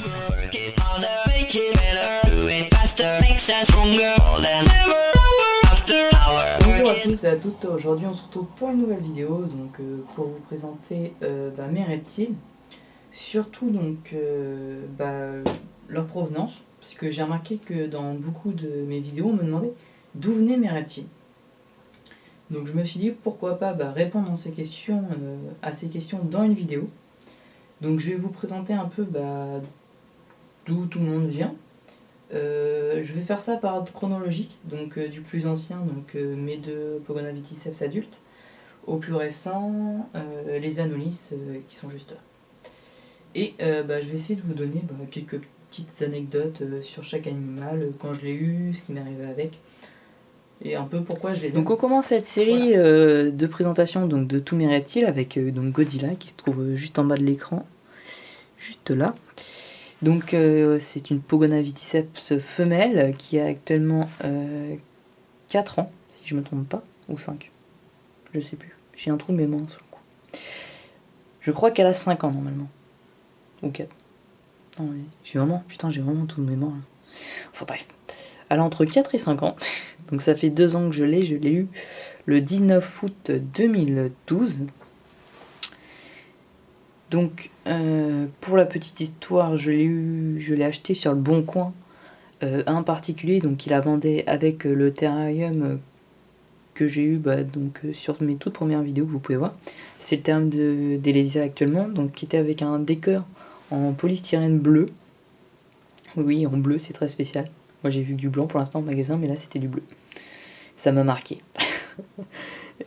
Work it harder, make it better, do it faster, makes us stronger, more than ever, hour after hour. Bonjour à tous et à toutes, aujourd'hui on se retrouve pour une nouvelle vidéo pour vous présenter mes reptiles, surtout leur provenance, parce que j'ai remarqué que dans beaucoup de mes vidéos on me demandait d'où venaient mes reptiles. Donc je me suis dit pourquoi pas répondre à ces questions dans une vidéo. Donc je vais vous présenter un peu d'où tout le monde vient. Je vais faire ça par ordre chronologique, du plus ancien, mes deux Pogonaviticeps adultes, au plus récent, les Anolis qui sont juste là. Et je vais essayer de vous donner quelques petites anecdotes sur chaque animal, quand je l'ai eu, ce qui m'est arrivé avec, et un peu pourquoi je les ai. Donc on commence cette série de présentation de tous mes reptiles avec Godzilla qui se trouve juste en bas de l'écran, juste là. Donc c'est une Pogonaviticeps femelle qui a actuellement 4 ans, si je me trompe pas, ou 5, je sais plus, j'ai un trou de mémoire sur le coup. Je crois qu'elle a 5 ans normalement, ou 4. Non, oui. J'ai vraiment un trou de mémoire là. Enfin bref, elle a entre 4 et 5 ans, donc ça fait 2 ans que je l'ai eu le 19 août 2012. Donc, pour la petite histoire, je l'ai acheté sur le Bon Coin, un particulier, donc il la vendait avec le terrarium que j'ai eu sur mes toutes premières vidéos que vous pouvez voir. C'est le terrarium d'Elesia actuellement, donc qui était avec un décor en polystyrène bleu. Oui, en bleu, c'est très spécial. Moi j'ai vu du blanc pour l'instant au magasin, mais là c'était du bleu. Ça m'a marqué.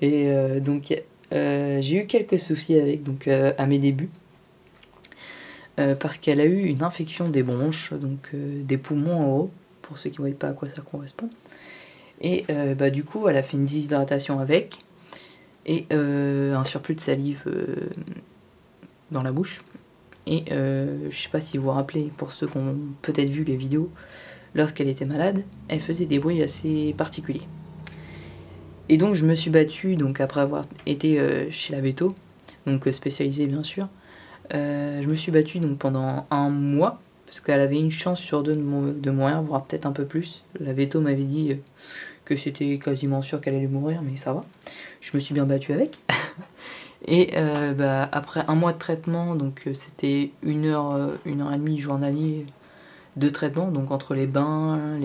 Et j'ai eu quelques soucis avec à mes débuts, parce qu'elle a eu une infection des bronches, des poumons en haut, pour ceux qui ne voient pas à quoi ça correspond. Et du coup elle a fait une déshydratation avec, et un surplus de salive dans la bouche. Et je sais pas si vous vous rappelez, pour ceux qui ont peut-être vu les vidéos, lorsqu'elle était malade, elle faisait des bruits assez particuliers. Et donc je me suis battu, après avoir été chez la véto, spécialisée bien sûr, je me suis battu pendant 1 mois, parce qu'elle avait une chance sur 2 de mourir, voire peut-être un peu plus. La véto m'avait dit que c'était quasiment sûr qu'elle allait mourir, mais ça va. Je me suis bien battu avec. Et après 1 mois de traitement, c'était 1 heure et demie journalier de traitement, entre les bains,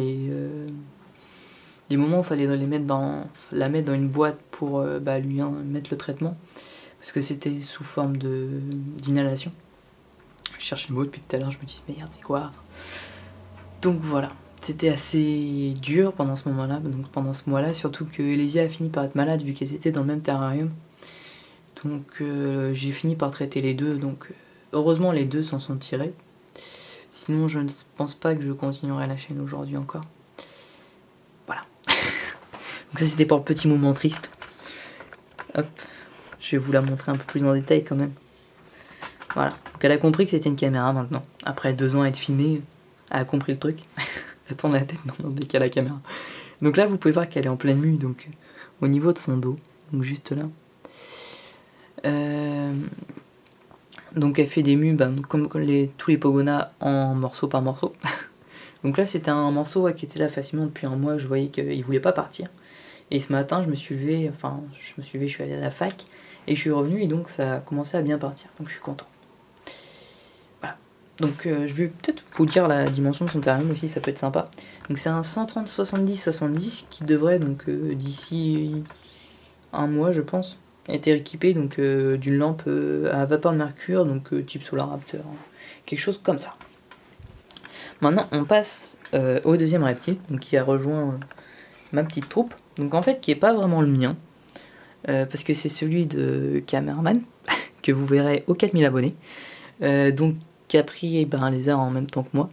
les moments où il fallait la mettre dans une boîte pour lui mettre le traitement, parce que c'était sous forme d'inhalation. Je cherche le mot depuis tout à l'heure, je me dis merde c'est quoi. Donc voilà, c'était assez dur pendant ce moment-là, surtout que Elesia a fini par être malade vu qu'elles étaient dans le même terrarium. Donc j'ai fini par traiter les deux, heureusement les deux s'en sont tirés. Sinon je ne pense pas que je continuerai la chaîne aujourd'hui encore. Voilà. Donc ça c'était pour le petit moment triste. Hop, je vais vous la montrer un peu plus en détail quand même. Voilà, donc elle a compris que c'était une caméra maintenant. Après 2 ans à être filmée, elle a compris le truc. Elle tourne la tête maintenant dès qu'il y a la caméra. Donc là vous pouvez voir qu'elle est en pleine mue, au niveau de son dos, juste là. Donc elle fait des mues comme tous les Pogona en morceau par morceau. Donc là c'était un morceau qui était là facilement depuis 1 mois, je voyais qu'il voulait pas partir. Et ce matin je me suis levé, je suis allé à la fac et je suis revenu, et donc ça a commencé à bien partir, donc je suis content. Voilà, donc je vais peut-être vous dire la dimension de son terrarium aussi, ça peut être sympa. Donc c'est un 130-70-70 qui devrait d'ici 1 mois je pense être équipé d'une lampe à vapeur de mercure, type Solar Raptor, quelque chose comme ça. Maintenant on passe au deuxième reptile, qui a rejoint ma petite troupe, en fait qui est pas vraiment le mien, parce que c'est celui de Cameraman que vous verrez aux 4000 abonnés, qui a pris les airs en même temps que moi,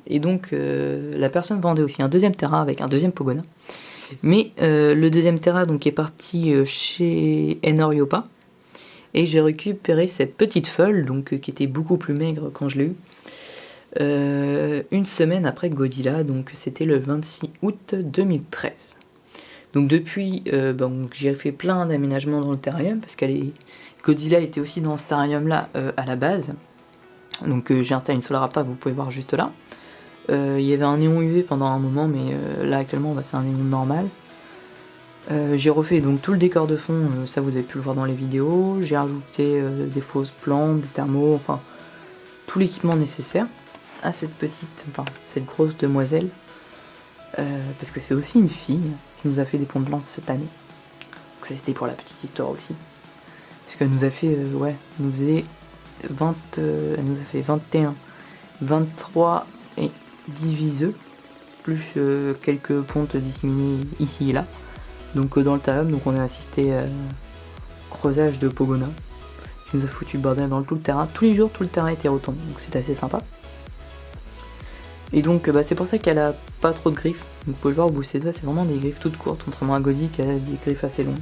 et la personne vendait aussi un deuxième Terra avec un deuxième Pogona, mais le deuxième Terra est parti chez Enoriopa, et j'ai récupéré cette petite folle qui était beaucoup plus maigre quand je l'ai eu, 1 semaine après Godzilla, c'était le 26 août 2013. Donc depuis, j'ai fait plein d'aménagements dans le terrarium, parce que Godzilla était aussi dans ce terrarium là à la base. Donc j'ai installé une Solaraptor, vous pouvez voir juste là. Il y avait un néon UV pendant un moment, mais là actuellement c'est un néon normal. J'ai refait donc tout le décor de fond, ça vous avez pu le voir dans les vidéos. J'ai rajouté des fausses plantes, des thermos, enfin tout l'équipement nécessaire à cette grosse demoiselle. Parce que c'est aussi une fille qui nous a fait des ponts de lance cette année. Donc ça c'était pour la petite histoire aussi. Parce qu'elle nous a fait, elle nous a fait 21, 23 et 18 œufs, plus quelques pontes disséminées ici et là. Donc dans le terrain, donc on a assisté à creusage de Pogona, qui nous a foutu le bordel dans tout le terrain. Tous les jours, tout le terrain était retourné, donc c'est assez sympa. Et donc c'est pour ça qu'elle a pas trop de griffes. Donc, vous pouvez le voir au bout de ses doigts, c'est vraiment des griffes toutes courtes, contrairement à Gozi qui a des griffes assez longues.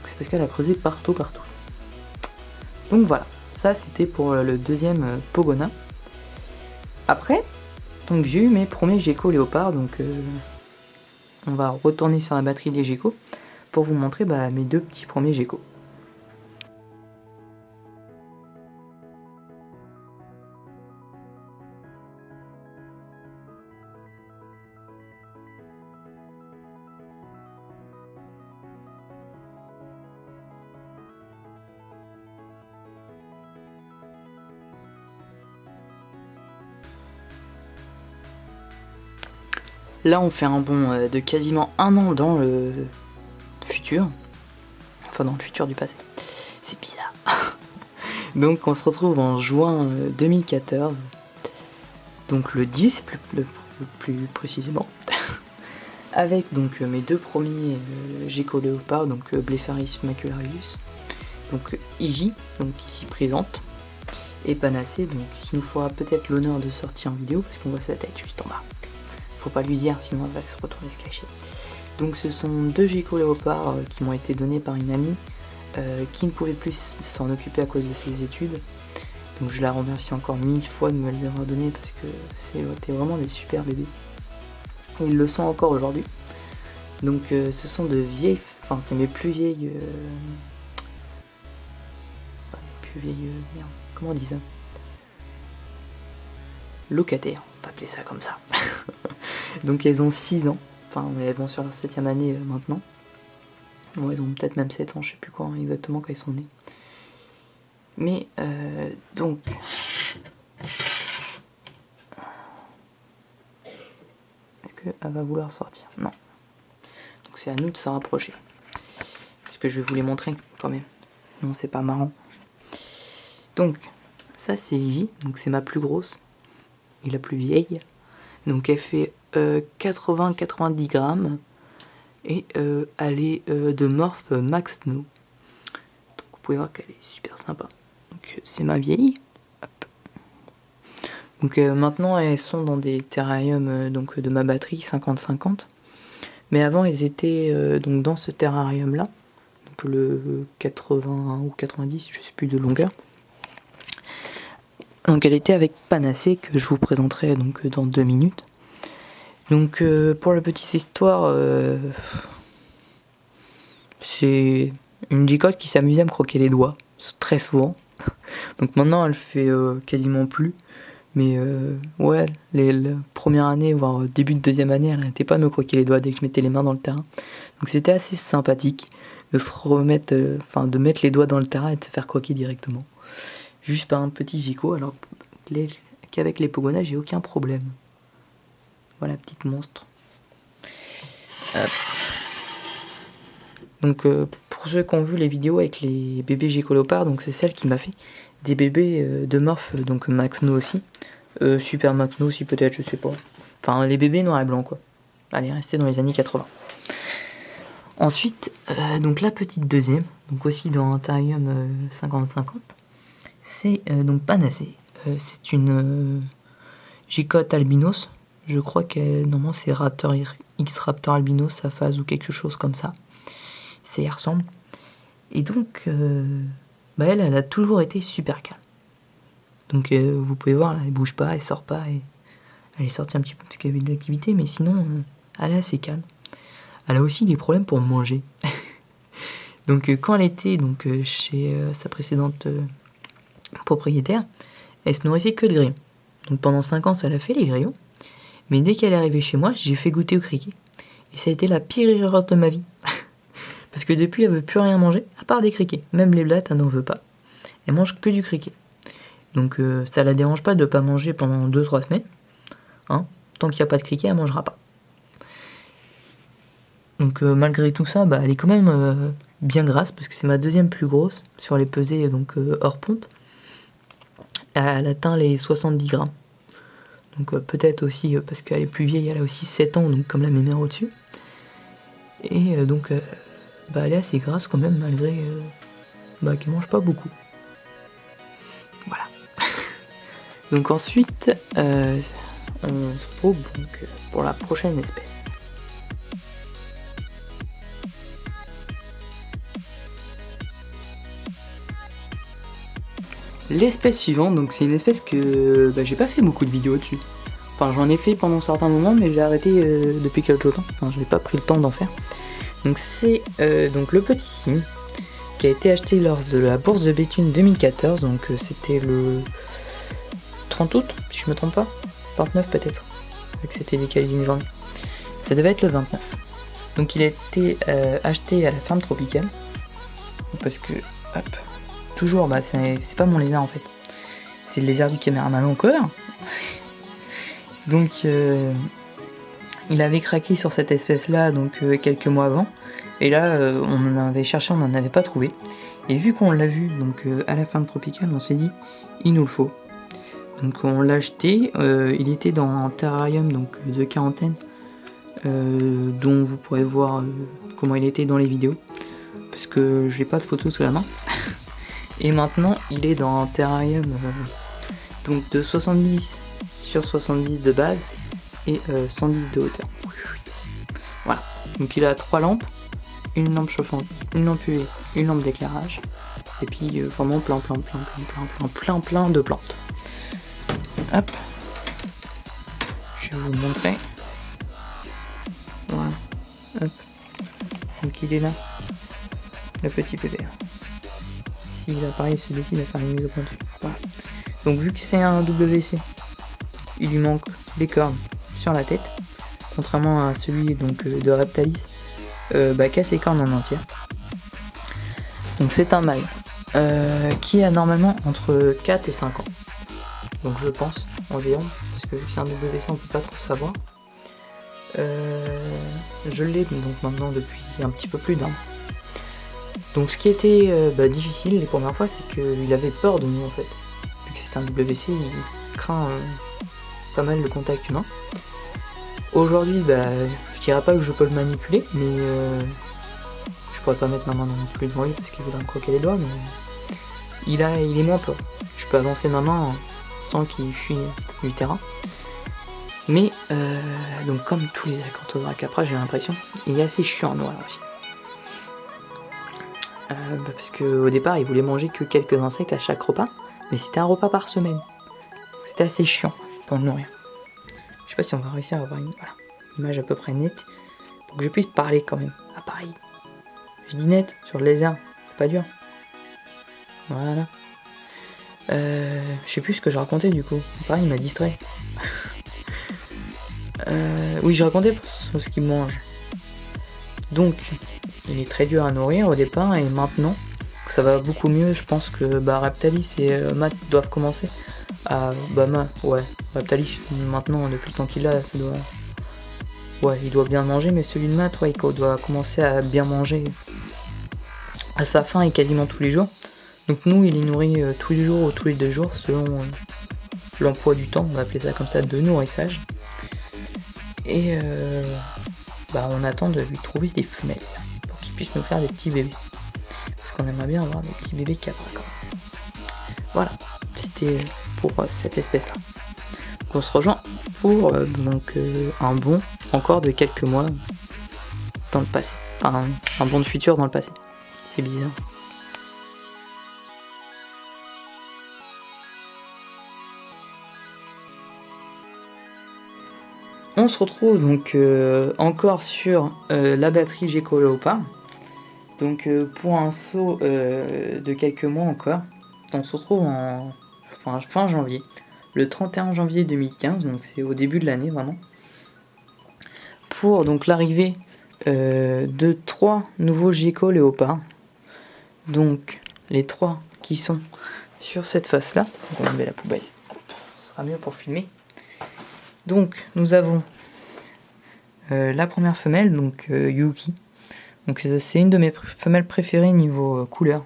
C'est parce qu'elle a creusé partout. Donc voilà, ça c'était pour le deuxième Pogona. Après, donc j'ai eu mes premiers Gecko léopards, donc on va retourner sur la batterie des Gecko pour vous montrer mes deux petits premiers Gecko. Là on fait un bond de quasiment un an dans le futur, enfin dans le futur du passé, c'est bizarre. Donc on se retrouve en juin 2014, donc le 10 plus précisément, avec donc mes deux premiers Gecko léopards, donc Blepharius macularius, donc Iji, donc ici présente, et Panacée, donc qui nous fera peut-être l'honneur de sortir en vidéo parce qu'on voit sa tête juste en bas. Faut pas lui dire, sinon elle va se retourner se cacher. Donc ce sont deux Gecko léopards qui m'ont été donnés par une amie qui ne pouvait plus s'en occuper à cause de ses études. Donc je la remercie encore 1000 fois de me les avoir donnés parce que c'était vraiment des super bébés. Et ils le sont encore aujourd'hui. Donc ce sont de vieilles, enfin c'est mes plus vieilles... merde, comment on dit ça? Locataires, on va appeler ça comme ça. Donc elles ont 6 ans, enfin elles vont sur leur 7ème année maintenant. Bon, elles ont peut-être même 7 ans, je sais plus quand exactement quand elles sont nées. Mais donc... Est-ce qu'elle va vouloir sortir? Non. Donc c'est à nous de s'en rapprocher. Parce que je vais vous les montrer quand même. Non, c'est pas marrant. Donc, ça c'est Iji, donc c'est ma plus grosse et la plus vieille. Donc elle fait 80-90 grammes et elle est de morph Max No. Donc vous pouvez voir qu'elle est super sympa. Donc c'est ma vieille. Hop. Donc maintenant elles sont dans des terrariums donc de ma batterie 50-50. Mais avant elles étaient donc dans ce terrarium là. Donc le 80 ou 90, je sais plus de longueur. Donc elle était avec Panacée que je vous présenterai donc dans 2 minutes. Donc pour la petite histoire, c'est une gigotte qui s'amusait à me croquer les doigts très souvent. Donc maintenant elle fait quasiment plus. Mais ouais, la première année, voire début de deuxième année, elle n'arrêtait pas de me croquer les doigts dès que je mettais les mains dans le terrain. Donc c'était assez sympathique de se remettre, de mettre les doigts dans le terrain et de se faire croquer directement. Juste par un petit Gecko, alors qu'avec les Pogona, j'ai aucun problème. Voilà, petite monstre. Donc pour ceux qui ont vu les vidéos avec les bébés Gecko léopards, donc c'est celle qui m'a fait des bébés de morph, donc Max No aussi. Super Max No aussi peut-être, je sais pas. Enfin les bébés noir et blanc quoi. Allez, rester dans les années 80. Ensuite, donc la petite deuxième, donc aussi dans un terrarium 50-50, c'est donc Panacée. C'est une gigotte albinos. Je crois que normalement c'est Raptor X-Raptor albinos, sa phase ou quelque chose comme ça. Ça y ressemble. Et donc, elle a toujours été super calme. Donc vous pouvez voir, là, elle bouge pas, elle sort pas. Elle est sortie un petit peu parce qu'il y avait de l'activité, mais sinon, elle est assez calme. Elle a aussi des problèmes pour manger. Donc quand elle était chez sa précédente propriétaire, elle se nourrissait que de grillons. Donc pendant 5 ans, ça l'a fait les grillons. Mais dès qu'elle est arrivée chez moi, j'ai fait goûter au criquet. Et ça a été la pire erreur de ma vie. Parce que depuis, elle veut plus rien manger, à part des criquets. Même les blattes, elle n'en veut pas. Elle mange que du criquet. Donc ça la dérange pas de pas manger pendant 2-3 semaines. Hein. Tant qu'il n'y a pas de criquet, elle mangera pas. Donc malgré tout ça, elle est quand même bien grasse, parce que c'est ma deuxième plus grosse sur les pesées, donc hors ponte. Elle atteint les 70 grammes. Donc peut-être aussi parce qu'elle est plus vieille, elle a aussi 7 ans, donc comme la mémère au-dessus. Et donc elle est assez grasse quand même, malgré qu'elle mange pas beaucoup. Voilà. Donc ensuite, on se retrouve donc, pour la prochaine espèce. L'espèce suivante, donc c'est une espèce que j'ai pas fait beaucoup de vidéos dessus. Enfin, j'en ai fait pendant certains moments, mais j'ai arrêté depuis quelque temps. Enfin, je n'ai pas pris le temps d'en faire. Donc c'est donc le petit cygne qui a été acheté lors de la bourse de Béthune 2014. Donc c'était le 30 août, si je me trompe pas. 29 peut-être, vu que c'était décalé d'une journée. Ça devait être le 29. Donc il a été acheté à la ferme tropicale. Parce que, hop, toujours, c'est pas mon lézard en fait. C'est le lézard du caméraman encore. Donc il avait craqué sur cette espèce là donc quelques mois avant. Et là on en avait cherché, on n'en avait pas trouvé. Et vu qu'on l'a vu donc à la ferme tropicale, on s'est dit il nous le faut. Donc on l'a acheté, il était dans un terrarium donc, de quarantaine dont vous pourrez voir comment il était dans les vidéos. Parce que j'ai pas de photos sous la main. Et maintenant il est dans un terrarium donc de 70 sur 70 de base et 110 de hauteur. Voilà. Donc il a 3 lampes, une lampe chauffante, une lampe UV, une lampe d'éclairage. Et puis vraiment plein de plantes. Hop. Je vais vous montrer. Voilà. Hop. Donc il est là. Le petit bébé. S'il apparaît, celui-ci il va faire une mise au point dessus. Voilà. Donc vu que c'est un WC, il lui manque les cornes sur la tête, contrairement à celui donc, de Reptalis qui a ses cornes en entière. Donc c'est un mâle qui a normalement entre 4 et 5 ans. Donc je pense environ, parce que vu que c'est un WC on peut pas trop savoir. Je l'ai donc maintenant depuis un petit peu plus d'un. Donc ce qui était difficile les premières fois, c'est qu'il avait peur de nous en fait. Vu que c'est un WC, il craint pas mal le contact humain. Aujourd'hui, je dirais pas que je peux le manipuler, mais je pourrais pas mettre ma main non plus devant lui parce qu'il voudrait me croquer les doigts, mais il est moins peur. Je peux avancer ma main sans qu'il fuit du terrain. Mais donc comme tous les acanthosaures capra, j'ai l'impression, il est assez chiant à nourrir aussi. Parce qu'au départ il voulait manger que quelques insectes à chaque repas, mais c'était un repas par semaine. C'était assez chiant pour le nourrir. Je sais pas si on va réussir à avoir une image à peu près nette pour que je puisse parler quand même. Ah pareil. Je dis net sur le lézard, c'est pas dur. Voilà. Je sais plus ce que je racontais du coup. Pareil, il m'a distrait. Oui, je racontais sur ce qu'il mange. Donc, il est très dur à nourrir au départ et maintenant, ça va beaucoup mieux. Je pense que Reptalis et Matt doivent commencer à... Reptalis, maintenant, depuis le temps qu'il a, ça doit... Ouais, il doit bien manger, mais celui de Matt, il doit commencer à bien manger à sa faim et quasiment tous les jours. Donc nous, il est nourri tous les jours ou tous les 2 jours, selon l'emploi du temps, on va appeler ça comme ça, de nourrissage. Et on attend de lui trouver des femelles pour qu'il puisse nous faire des petits bébés. Parce qu'on aimerait bien avoir des petits bébés capra quand même. Voilà, c'était pour cette espèce-là. Donc on se rejoint pour un bond encore de quelques mois dans le passé. Enfin, un bond de futur dans le passé. C'est bizarre. On se retrouve donc encore sur la batterie Gecko Léopard. Donc pour un saut de quelques mois encore. On se retrouve en fin janvier, le 31 janvier 2015, donc c'est au début de l'année vraiment, pour donc l'arrivée de 3 nouveaux geckos léopards. Donc les 3 qui sont sur cette face là, donc on met la poubelle, ce sera mieux pour filmer. Donc nous avons la première femelle, donc Yuki. Donc c'est une de mes femelles préférées niveau couleur,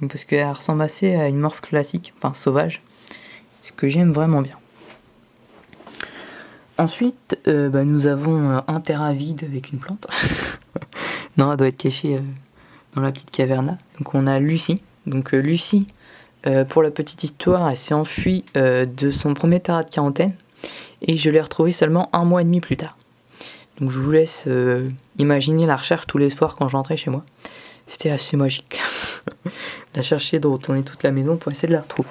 donc, parce qu'elle ressemble assez à une morphe classique, enfin sauvage, ce que j'aime vraiment bien. Ensuite nous avons un terrain vide avec une plante. Non, elle doit être cachée dans la petite caverna. Donc on a Lucie. Donc Lucie, pour la petite histoire, elle s'est enfuie de son premier terrain de quarantaine et je l'ai retrouvée seulement 1 mois et demi plus tard. Donc je vous laisse imaginer la recherche tous les soirs quand je rentrais chez moi. C'était assez magique. La chercher, de retourner toute la maison pour essayer de la retrouver.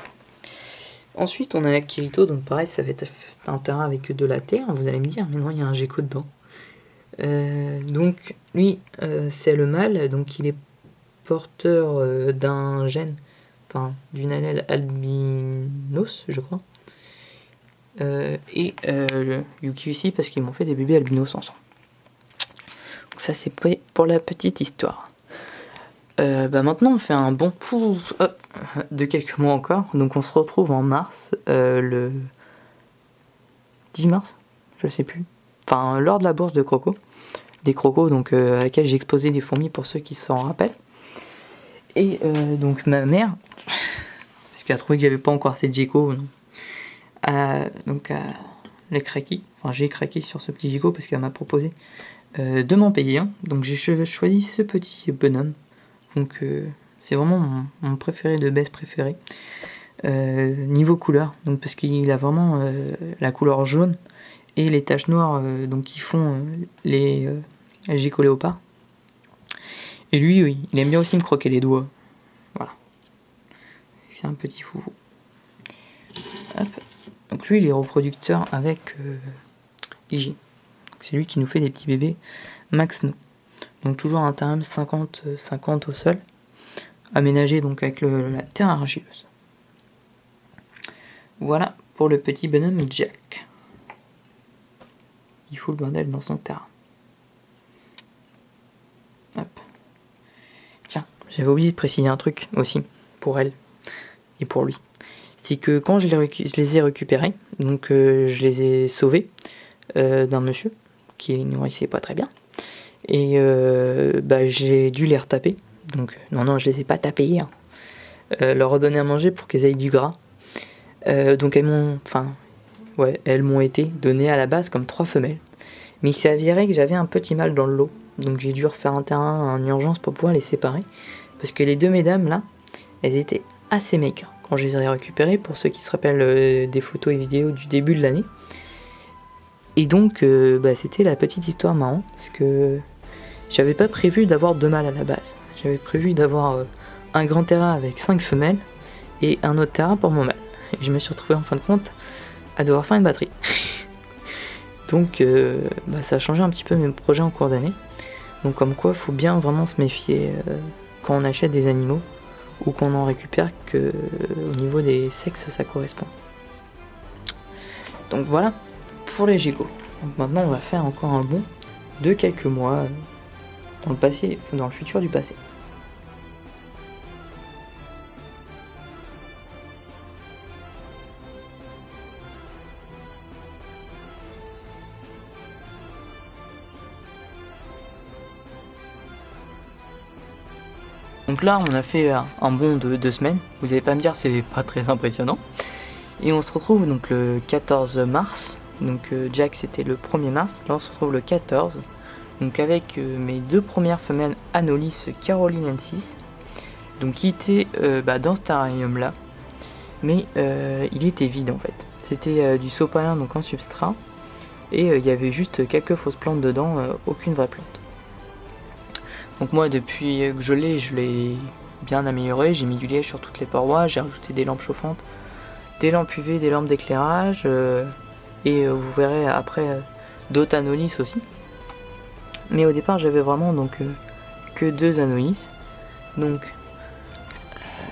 Ensuite on a Kirito, donc pareil, ça va être un terrain avec de la terre. Vous allez me dire, mais non, il y a un gecko dedans. Donc lui, c'est le mâle, donc il est porteur d'un gène, enfin d'une allèle albinos, je crois. Et Yuki aussi, parce qu'ils m'ont fait des bébés albinos ensemble. Donc ça c'est pour la petite histoire. Maintenant on fait un bon pouls de quelques mois encore. Donc on se retrouve en mars, le 10 mars, je sais plus. Enfin lors de la bourse de Croco. Des crocos donc à laquelle j'ai exposé des fourmis pour ceux qui s'en rappellent. Et donc ma mère, parce qu'elle a trouvé que j'avais pas encore assez de gecko, donc j'ai craqué sur ce petit gecko parce qu'elle m'a proposé de m'en payer un. Donc j'ai choisi ce petit bonhomme. Donc c'est vraiment mon préféré de base préféré. Niveau couleur, donc parce qu'il a vraiment la couleur jaune et les taches noires donc qui font les geckos léopards. Et lui, oui, il aime bien aussi me croquer les doigts. Voilà. C'est un petit foufou. Hop. Donc lui, il est reproducteur avec Iji. C'est lui qui nous fait des petits bébés Maxno. Donc toujours un terrain 50-50 au sol. Aménagé donc avec la terre argileuse. Voilà pour le petit bonhomme Jack. Il fout le bordel dans son terrain. Hop. Tiens, j'avais oublié de préciser un truc aussi pour elle et pour lui. C'est que quand je les ai récupérés, donc je les ai sauvés d'un monsieur qui les nourrissait pas très bien. Et j'ai dû les retaper. Donc non, je les ai pas tapés. Hein. Leur redonner à manger pour qu'elles aient du gras. Donc elles m'ont été données à la base comme 3 femelles. Mais il s'est avéré que j'avais un petit mâle dans le lot. Donc j'ai dû refaire un terrain en urgence pour pouvoir les séparer. Parce que les 2 mesdames là, elles étaient assez maigres quand je les ai récupérées, pour ceux qui se rappellent des photos et vidéos du début de l'année. Et donc c'était la petite histoire marrante, parce que j'avais pas prévu d'avoir 2 mâles à la base. J'avais prévu d'avoir un grand terrain avec 5 femelles et un autre terrain pour mon mâle. Et je me suis retrouvé en fin de compte à devoir faire une batterie. Donc ça a changé un petit peu mes projets en cours d'année. Donc comme quoi, faut bien vraiment se méfier quand on achète des animaux ou qu'on en récupère, que au niveau des sexes ça correspond. Donc voilà pour les geckos. Donc maintenant on va faire encore un bond de quelques mois dans le passé, dans le futur du passé. Donc là on a fait un bond de 2 semaines, vous allez pas me dire c'est pas très impressionnant. Et on se retrouve donc le 14 mars, donc Jack c'était le 1er mars, là on se retrouve le 14, donc avec mes 2 premières femelles Anolis Caroline N6, donc qui étaient dans ce terrarium là, mais il était vide en fait. C'était du sopalin donc en substrat, et il y avait juste quelques fausses plantes dedans, aucune vraie plante. Donc moi depuis que je l'ai bien amélioré, j'ai mis du liège sur toutes les parois, j'ai rajouté des lampes chauffantes, des lampes UV, des lampes d'éclairage, et vous verrez après d'autres Anolis aussi. Mais au départ j'avais vraiment donc que 2 Anolis. Donc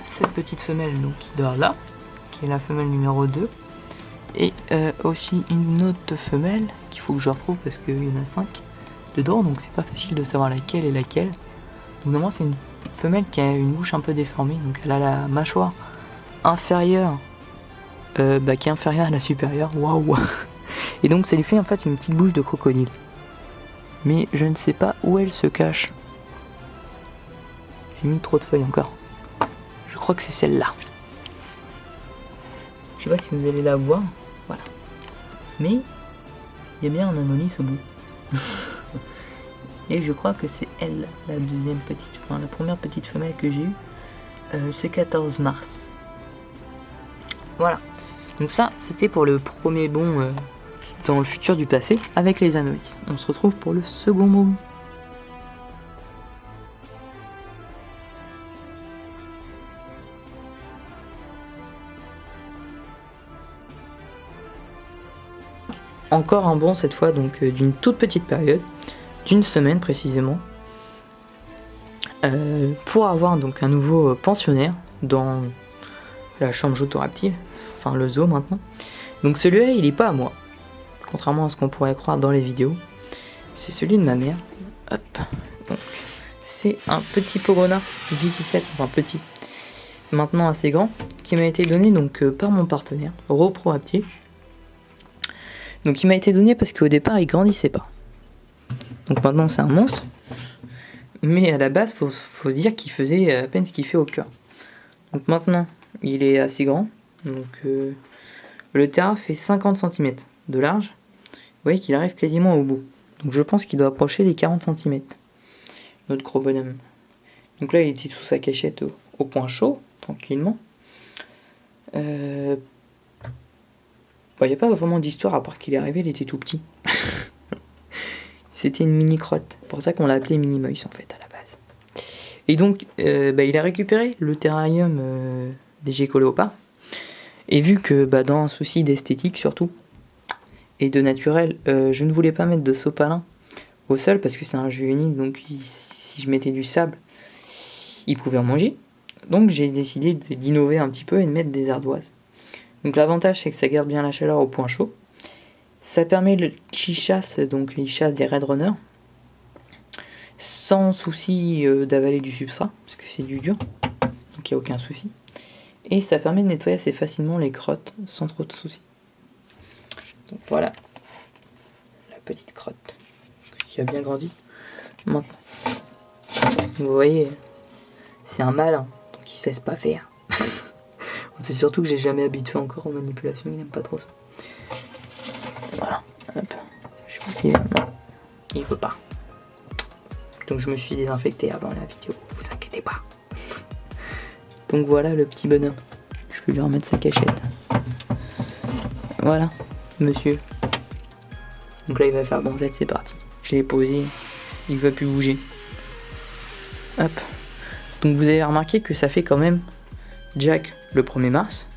cette petite femelle donc, qui dort là, qui est la femelle numéro 2. Et aussi une autre femelle qu'il faut que je retrouve parce qu'il y en a 5 dedans, donc c'est pas facile de savoir laquelle est laquelle. Donc normalement c'est une femelle qui a une bouche un peu déformée, donc elle a la mâchoire inférieure qui est inférieure à la supérieure, waouh. Et donc ça lui fait en fait une petite bouche de crocodile. Mais je ne sais pas où elle se cache. J'ai mis trop de feuilles encore. Je crois que c'est celle-là. Je sais pas si vous allez la voir. Voilà. Mais il y a bien un anolis au bout. Et je crois que c'est elle, la deuxième petite, enfin la première petite femelle que j'ai eue ce 14 mars. Voilà. Donc ça, c'était pour le premier bond dans le futur du passé avec les anolis. On se retrouve pour le second bond. Encore un bond cette fois, donc d'une toute petite période, d'une semaine précisément, pour avoir donc un nouveau pensionnaire dans la chambre Jotoraptile, enfin le zoo maintenant. Donc celui-là il est pas à moi, contrairement à ce qu'on pourrait croire dans les vidéos, c'est celui de ma mère. Hop, donc c'est un petit Pogona Viticette, enfin petit, maintenant assez grand, qui m'a été donné donc par mon partenaire Roproaptile. Donc il m'a été donné parce qu'au départ il grandissait pas. Donc maintenant c'est un monstre. Mais à la base faut se dire qu'il faisait à peine ce qu'il fait au cœur. Donc maintenant il est assez grand. Donc le terrain fait 50 cm de large. Vous voyez qu'il arrive quasiment au bout. Donc je pense qu'il doit approcher les 40 cm. Notre gros bonhomme. Donc là il était sous sa cachette au point chaud, tranquillement. Il n'y a pas vraiment d'histoire à part qu'il est arrivé, il était tout petit. C'était une mini crotte, pour ça qu'on l'a appelé Mini Moïse en fait à la base. Et donc il a récupéré le terrarium des geckos léopards. Et vu que dans un souci d'esthétique surtout, et de naturel, je ne voulais pas mettre de sopalin au sol parce que c'est un juvénile, donc si je mettais du sable, il pouvait en manger. Donc j'ai décidé d'innover un petit peu et de mettre des ardoises. Donc l'avantage c'est que ça garde bien la chaleur au point chaud. Ça permet qu'il chasse, donc il chasse des Red Runners sans souci d'avaler du substrat, parce que c'est du dur, donc il n'y a aucun souci. Et ça permet de nettoyer assez facilement les crottes sans trop de soucis. Donc voilà la petite crotte qui a bien grandi. Maintenant, vous voyez, c'est un malin, donc il ne cesse pas faire. C'est surtout que j'ai jamais habitué encore aux manipulations, il n'aime pas trop ça. Voilà, hop. Je pense qu'il non, il veut pas. Donc je me suis désinfecté avant la vidéo, vous inquiétez pas. Donc voilà le petit bonhomme. Je vais lui remettre sa cachette. Voilà, monsieur. Donc là il va faire bonzette, c'est parti. Je l'ai posé, il va plus bouger. Hop. Donc vous avez remarqué que ça fait quand même Jack le 1er mars,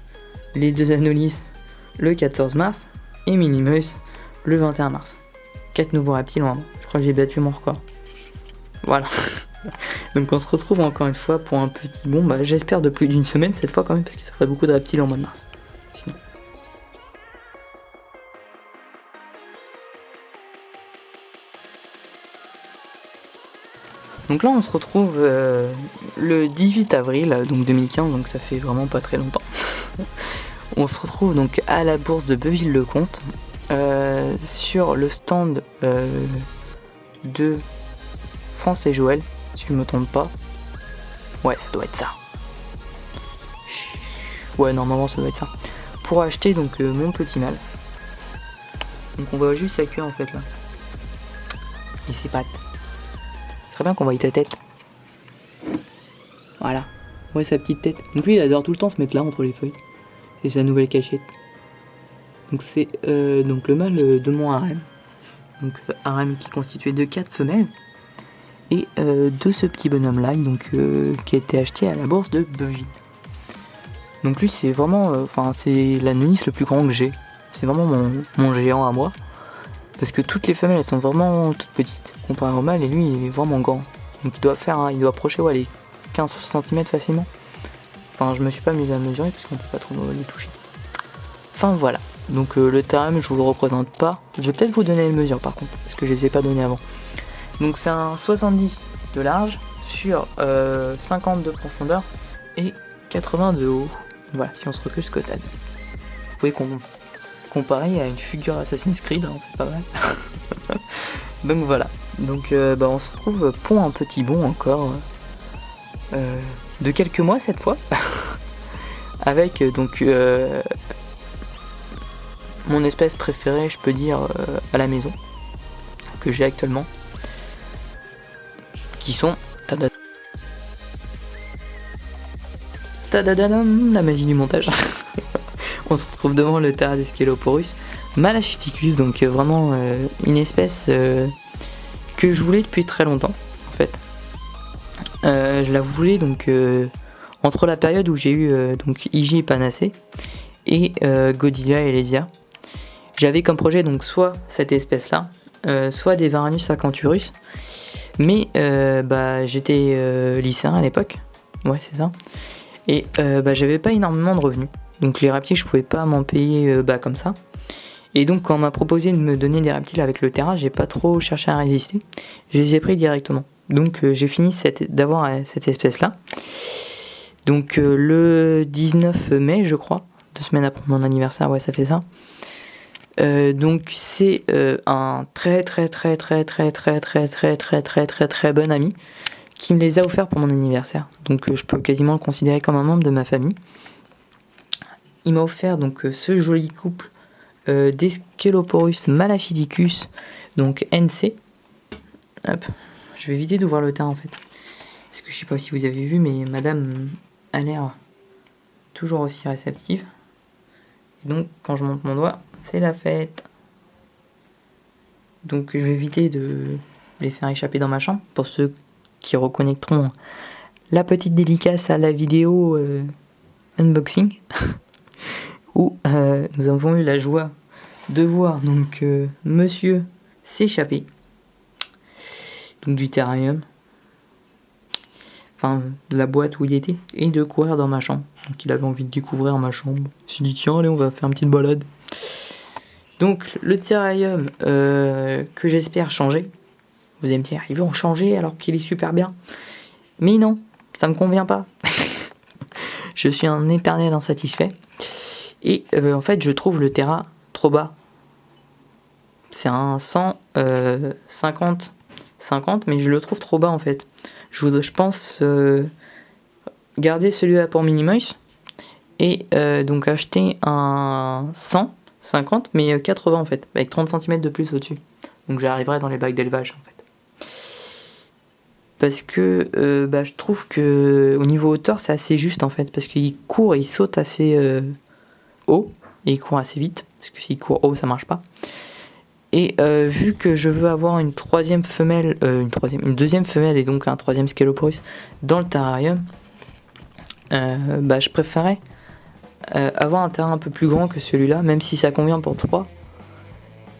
les deux Anolis le 14 mars et Minimus le 21 mars. 4 nouveaux reptiles en un an. Je crois que j'ai battu mon record. Voilà. Donc on se retrouve encore une fois pour un petit bond, j'espère de plus d'une semaine cette fois quand même, parce que ça ferait beaucoup de reptiles en mois de mars. Sinon. Donc là on se retrouve le 18 avril donc 2015, donc ça fait vraiment pas très longtemps. On se retrouve donc à la bourse de Beuville-le-Comte sur le stand de France et Joël, si je me trompe pas. Ouais, ça doit être ça. Ouais, normalement ça doit être ça. Pour acheter donc mon petit mâle. Donc on voit juste sa queue en fait là. Et ses pattes. Très bien qu'on voit ta tête. Voilà. Ouais, sa petite tête. Donc lui il adore tout le temps se mettre là entre les feuilles. C'est sa nouvelle cachette. Donc c'est donc le mâle de mon harem. Donc harem qui est constitué de 4 femelles. Et de ce petit bonhomme là, donc qui a été acheté à la bourse de Beuville. Donc lui c'est vraiment, c'est l'anolis le plus grand que j'ai. C'est vraiment mon géant à moi. Parce que toutes les femelles elles sont vraiment toutes petites comparé au mâle, et lui il est vraiment grand. Donc il doit approcher les 15 cm facilement. Enfin, je me suis pas mis à mesurer parce qu'on peut pas trop les toucher. Enfin voilà, donc le terrain je vous le représente pas. Je vais peut-être vous donner les mesures par contre, parce que je les ai pas données avant. Donc c'est un 70 de large sur 50 de profondeur et 80 de haut. Voilà, si on se recule Scotad. Vous pouvez comparer à une figure Assassin's Creed, hein, c'est pas mal. Donc voilà, donc on se retrouve pont un petit bond encore de quelques mois cette fois. Avec donc mon espèce préférée, je peux dire, à la maison, que j'ai actuellement, qui sont tadadadam, la magie du montage. On se retrouve devant le Teradesceloporus malachiticus, donc vraiment une espèce que je voulais depuis très longtemps en fait. Je la voulais donc entre la période où j'ai eu donc IG Panacée et Godzilla et Lesia. J'avais comme projet donc soit cette espèce là, soit des Varanus acanthurus, mais j'étais lycéen à l'époque, ouais c'est ça, et j'avais pas énormément de revenus, donc les reptiles je pouvais pas m'en payer comme ça, et donc quand on m'a proposé de me donner des reptiles avec le Terra, j'ai pas trop cherché à résister, je les ai pris directement, donc j'ai fini d'avoir cette espèce là, donc le 19 mai je crois, 2 semaines après mon anniversaire, ouais ça fait ça. Donc c'est un très bon ami qui me les a offerts pour mon anniversaire. Donc je peux quasiment le considérer comme un membre de ma famille. Il m'a offert donc ce joli couple Desceloporus malachiticus, donc NC. Hop, je vais éviter d'ouvrir le terrain en fait. Parce que je sais pas si vous avez vu, mais madame a l'air toujours aussi réceptive. Et donc quand je monte mon doigt, c'est la fête. Donc je vais éviter de les faire échapper dans ma chambre. Pour ceux qui reconnecteront la petite dédicace à la vidéo unboxing où nous avons eu la joie de voir donc monsieur s'échapper donc du terrarium, enfin de la boîte où il était, et de courir dans ma chambre. Donc il avait envie de découvrir ma chambre. Il s'est dit tiens allez on va faire une petite balade. Donc le terrarium que j'espère changer. Vous allez me dire, ils vont changer alors qu'il est super bien. Mais non, ça me convient pas. Je suis un éternel insatisfait. Et en fait, je trouve le Terra trop bas. C'est un 150, 50, mais je le trouve trop bas en fait. Je pense garder celui-là pour Minimoys. Et donc acheter un 100. 50 mais 80 en fait, avec 30 cm de plus au-dessus. Donc j'arriverai dans les bacs d'élevage en fait. Parce que je trouve que au niveau hauteur c'est assez juste en fait, parce qu'il court et il saute assez haut, et il court assez vite, parce que s'il court haut ça marche pas. Et vu que je veux avoir une deuxième femelle et donc un troisième Sceloporus dans le terrarium, je préférais avoir un terrain un peu plus grand que celui-là, même si ça convient pour 3.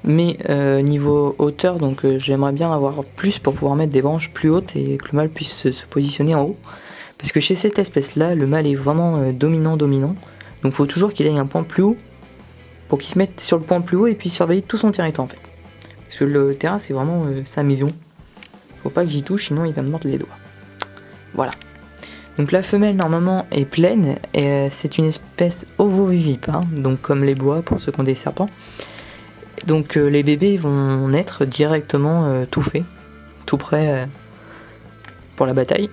Mais niveau hauteur, donc j'aimerais bien avoir plus pour pouvoir mettre des branches plus hautes et que le mâle puisse se positionner en haut. Parce que chez cette espèce-là, le mâle est vraiment dominant. Donc il faut toujours qu'il ait un point plus haut pour qu'il se mette sur le point plus haut et puis surveiller tout son territoire en fait. Parce que le terrain c'est vraiment sa maison. Faut pas que j'y touche, sinon il va me mordre les doigts. Voilà. Donc la femelle normalement est pleine, et c'est une espèce ovovivipare, donc comme les bois pour ceux qui ont des serpents. Donc les bébés vont naître directement tout fait, tout prêt pour la bataille.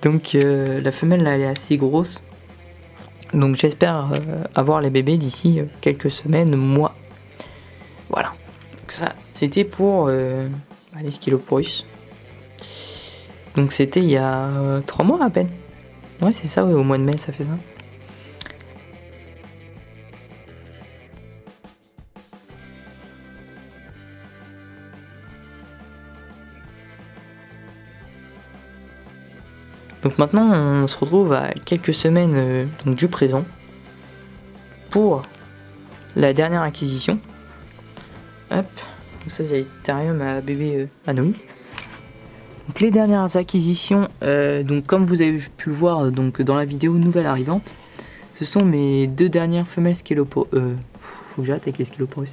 Donc la femelle là, elle est assez grosse, donc j'espère avoir les bébés d'ici quelques semaines, mois. Voilà, donc ça c'était pour les Sceloporus. Donc c'était il y a 3 mois à peine. Ouais c'est ça, ouais, au mois de mai ça fait ça. Donc maintenant on se retrouve à quelques semaines donc du présent pour la dernière acquisition. Hop, donc ça c'est le terrarium à bébé anoïste. Donc les dernières acquisitions, donc comme vous avez pu le voir donc dans la vidéo nouvelle arrivante, ce sont mes 2 dernières femelles Skeloporus. Faut que j'arrête avec les Skeloporus.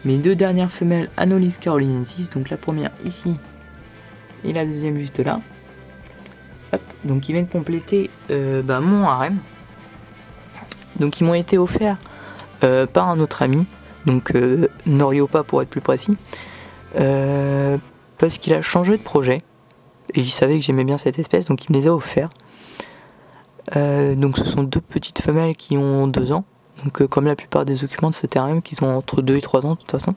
Mes 2 dernières femelles Anolis carolinensis, donc la première ici et la deuxième juste là. Hop, donc ils viennent compléter mon harem. Donc ils m'ont été offerts par un autre ami, donc Noriopa pour être plus précis, parce qu'il a changé de projet et il savait que j'aimais bien cette espèce, donc il me les a offerts. Donc ce sont 2 petites femelles qui ont 2 ans, donc comme la plupart des occupants de ce terrain, qui sont entre 2 et 3 ans de toute façon,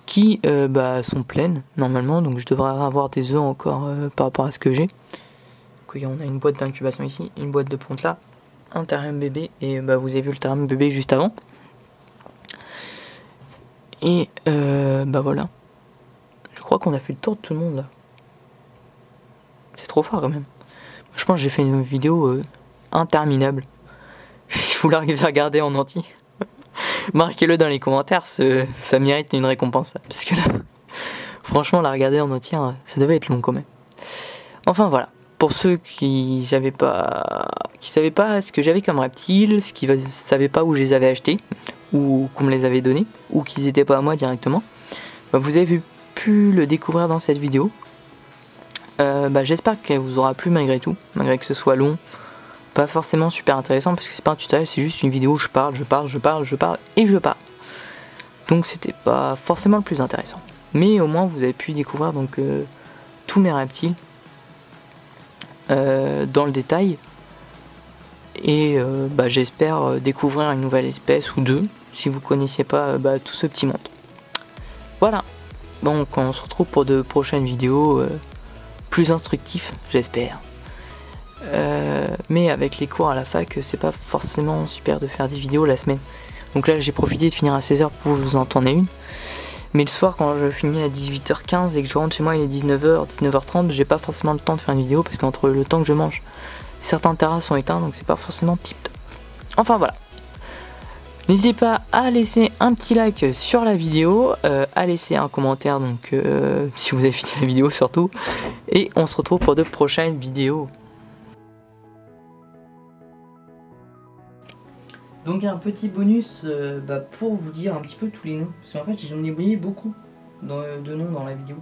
qui sont pleines normalement, donc je devrais avoir des œufs encore par rapport à ce que j'ai. Donc, on a une boîte d'incubation ici, une boîte de ponte là, un terrarium bébé, et vous avez vu le terrarium bébé juste avant. Et voilà. Je crois qu'on a fait le tour de tout le monde là. C'est trop fort quand même. Je pense que j'ai fait une vidéo interminable. Si vous l'arrivez à regarder en entier, marquez-le dans les commentaires, ça mérite une récompense. Parce que là, franchement, la regarder en entier, ça devait être long quand même. Enfin voilà. Pour ceux qui savaient pas ce que j'avais comme reptiles, qui ne savaient pas où je les avais achetés, ou qu'on me les avait donnés, ou qu'ils n'étaient pas à moi directement, vous avez pu le découvrir dans cette vidéo. J'espère qu'elle vous aura plu malgré tout, malgré que ce soit long, pas forcément super intéressant, parce que c'est pas un tutoriel, c'est juste une vidéo où je parle, et je parle. Donc c'était pas forcément le plus intéressant. Mais au moins vous avez pu découvrir donc tous mes reptiles dans le détail. Et j'espère découvrir une nouvelle espèce ou 2, si vous connaissiez pas tout ce petit monde. Voilà, donc on se retrouve pour de prochaines vidéos plus instructifs, j'espère. Mais avec les cours à la fac, c'est pas forcément super de faire des vidéos la semaine. Donc là j'ai profité de finir à 16h pour vous en tourner une. Mais le soir quand je finis à 18h15 et que je rentre chez moi il est 19h, 19h30, j'ai pas forcément le temps de faire une vidéo parce qu'entre le temps que je mange, certains terrasses sont éteints, donc c'est pas forcément tip top. Enfin voilà. N'hésitez pas à laisser un petit like sur la vidéo, à laisser un commentaire donc si vous avez fini la vidéo surtout. Et on se retrouve pour de prochaines vidéos. Donc un petit bonus pour vous dire un petit peu tous les noms. Parce qu'en fait j'en ai oublié beaucoup de noms dans la vidéo.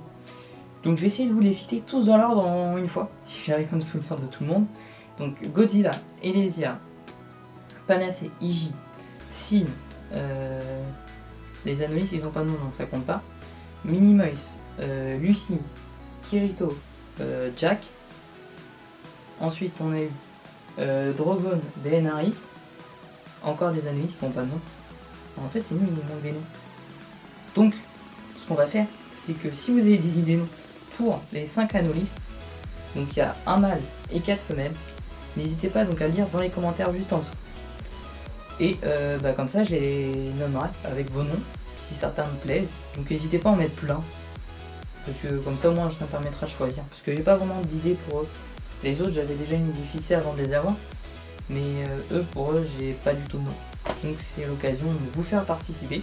Donc je vais essayer de vous les citer tous dans l'ordre en une fois, si j'arrive à me souvenir de tout le monde. Donc Godzilla, Elesia, Panacée, Iji, Sin, les Anolis ils ont pas de nom donc ça compte pas. Minimoys, Lucie, Kirito, Jack. Ensuite on a eu Drogon, Daenerys. Encore des Anolis qui n'ont pas de nom. En fait c'est nous il nous manque des noms. Donc ce qu'on va faire c'est que si vous avez des idées de noms pour les 5 Anolis, donc il y a un mâle et 4 femelles, n'hésitez pas donc à le lire dans les commentaires juste en dessous. Et comme ça je les nommerai avec vos noms si certains me plaisent. Donc n'hésitez pas à en mettre plein. Parce que comme ça au moins je me permettra de choisir. Parce que j'ai pas vraiment d'idées pour eux. Les autres j'avais déjà une idée fixée avant de les avoir. Mais eux pour eux j'ai pas du tout de nom. Donc c'est l'occasion de vous faire participer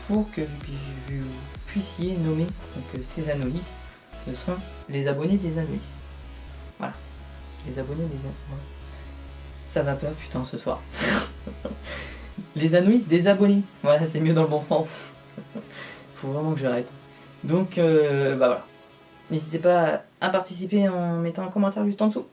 pour que vous puissiez nommer donc, ces Anolis. Ce sont les abonnés des Anolis. Voilà. Les abonnés des Anolis. Ça va pas putain ce soir. Les Anolis des abonnés. Voilà, c'est mieux dans le bon sens. Faut vraiment que j'arrête. Donc voilà. N'hésitez pas à participer en mettant un commentaire juste en dessous.